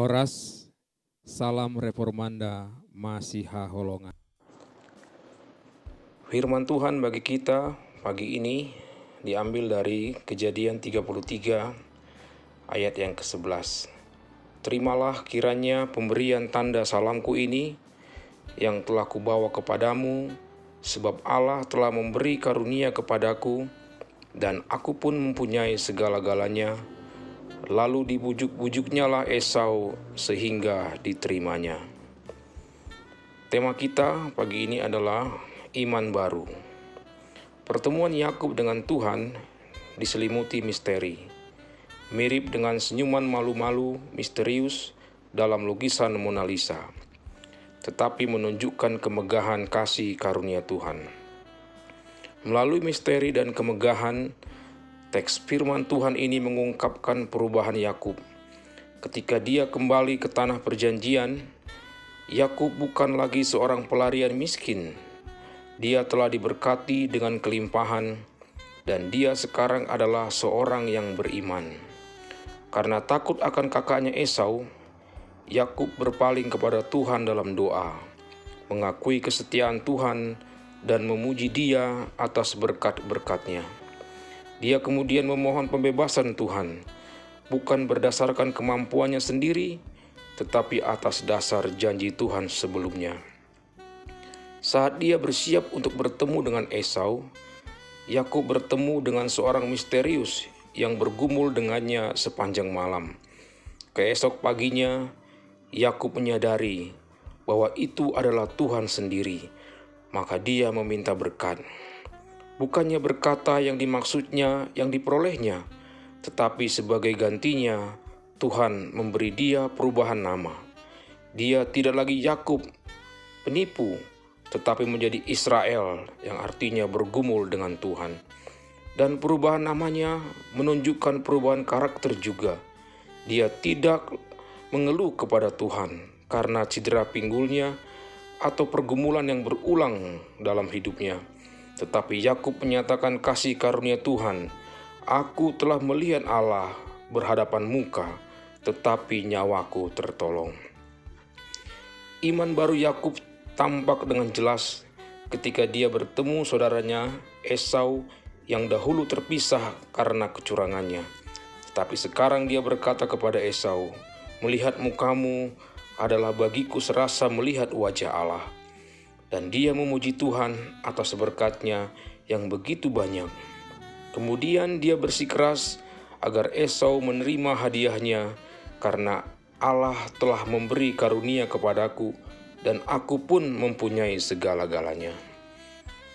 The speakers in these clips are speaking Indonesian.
Horas, salam reformanda Masiha Holongan. Firman Tuhan bagi kita pagi ini diambil dari Kejadian 33 ayat yang ke-11. Terimalah kiranya pemberian tanda salamku ini yang telah kubawa kepadamu, sebab Allah telah memberi karunia kepadaku, dan aku pun mempunyai segala-galanya. Lalu dibujuk-bujuknya lah Esau sehingga diterimanya. Tema kita pagi ini adalah iman baru. Pertemuan Yakub dengan Tuhan diselimuti misteri, mirip dengan senyuman malu-malu misterius dalam lukisan Mona Lisa, tetapi menunjukkan kemegahan kasih karunia Tuhan. Melalui misteri dan kemegahan, teks firman Tuhan ini mengungkapkan perubahan Yakub. Ketika dia kembali ke tanah perjanjian, Yakub bukan lagi seorang pelarian miskin. Dia telah diberkati dengan kelimpahan, dan dia sekarang adalah seorang yang beriman. Karena takut akan kakaknya Esau, Yakub berpaling kepada Tuhan dalam doa, mengakui kesetiaan Tuhan dan memuji Dia atas berkat-berkat-Nya. Dia kemudian memohon pembebasan Tuhan, bukan berdasarkan kemampuannya sendiri, tetapi atas dasar janji Tuhan sebelumnya. Saat dia bersiap untuk bertemu dengan Esau, Yakub bertemu dengan seorang misterius yang bergumul dengannya sepanjang malam. Keesok paginya, Yakub menyadari bahwa itu adalah Tuhan sendiri, maka dia meminta berkat. Bukannya berkata yang dimaksudnya yang diperolehnya, tetapi sebagai gantinya Tuhan memberi dia perubahan nama. Dia tidak lagi Yakub penipu, tetapi menjadi Israel yang artinya bergumul dengan Tuhan. Dan perubahan namanya menunjukkan perubahan karakter juga. Dia tidak mengeluh kepada Tuhan karena cedera pinggulnya atau pergumulan yang berulang dalam hidupnya. Tetapi Yakub menyatakan kasih karunia Tuhan. Aku telah melihat Allah berhadapan muka, tetapi nyawaku tertolong. Iman baru Yakub tampak dengan jelas ketika dia bertemu saudaranya Esau yang dahulu terpisah karena kecurangannya. Tetapi sekarang dia berkata kepada Esau, "Melihat mukamu adalah bagiku serasa melihat wajah Allah." Dan dia memuji Tuhan atas berkat-Nya yang begitu banyak. Kemudian dia bersikeras agar Esau menerima hadiahnya, karena Allah telah memberi karunia kepadaku, dan aku pun mempunyai segala-galanya.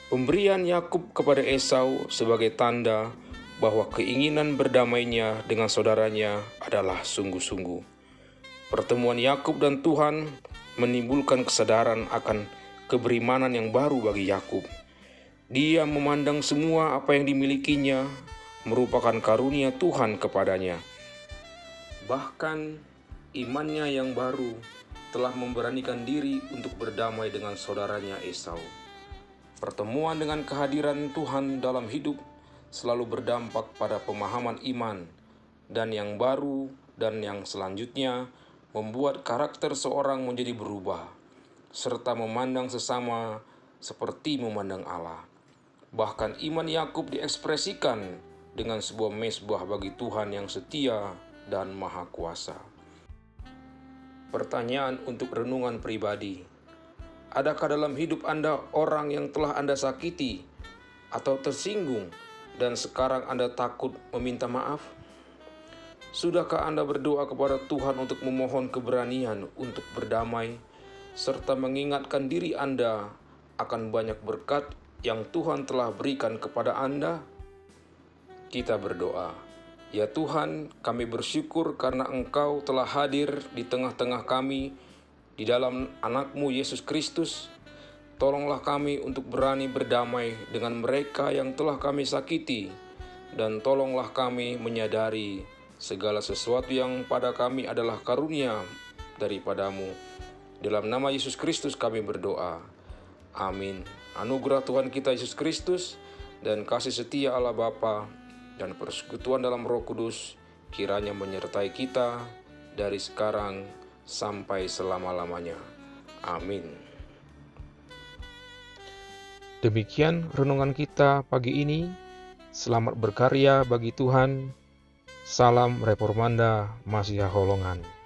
Pemberian Yakub kepada Esau sebagai tanda bahwa keinginan berdamainya dengan saudaranya adalah sungguh-sungguh. Pertemuan Yakub dan Tuhan menimbulkan kesadaran akan keberimanan yang baru bagi Yakub. Dia memandang semua apa yang dimilikinya merupakan karunia Tuhan kepadanya. Bahkan imannya yang baru telah memberanikan diri untuk berdamai dengan saudaranya Esau. Pertemuan dengan kehadiran Tuhan dalam hidup selalu berdampak pada pemahaman iman, dan yang baru dan yang selanjutnya membuat karakter seorang menjadi berubah, serta memandang sesama seperti memandang Allah. Bahkan iman Yakub diekspresikan dengan sebuah mezbah bagi Tuhan yang setia dan maha kuasa. Pertanyaan untuk renungan pribadi: adakah dalam hidup Anda orang yang telah Anda sakiti atau tersinggung dan sekarang Anda takut meminta maaf? Sudahkah Anda berdoa kepada Tuhan untuk memohon keberanian untuk berdamai, serta mengingatkan diri Anda akan banyak berkat yang Tuhan telah berikan kepada Anda? Kita berdoa. Ya Tuhan, kami bersyukur karena Engkau telah hadir di tengah-tengah kami di dalam anak-Mu Yesus Kristus. Tolonglah kami untuk berani berdamai dengan mereka yang telah kami sakiti, dan tolonglah kami menyadari segala sesuatu yang pada kami adalah karunia daripada-Mu. Dalam nama Yesus Kristus kami berdoa. Amin. Anugerah Tuhan kita Yesus Kristus dan kasih setia Allah Bapa dan persekutuan dalam Roh Kudus kiranya menyertai kita dari sekarang sampai selama-lamanya. Amin. Demikian renungan kita pagi ini. Selamat berkarya bagi Tuhan. Salam Reformanda Masiha Holongan.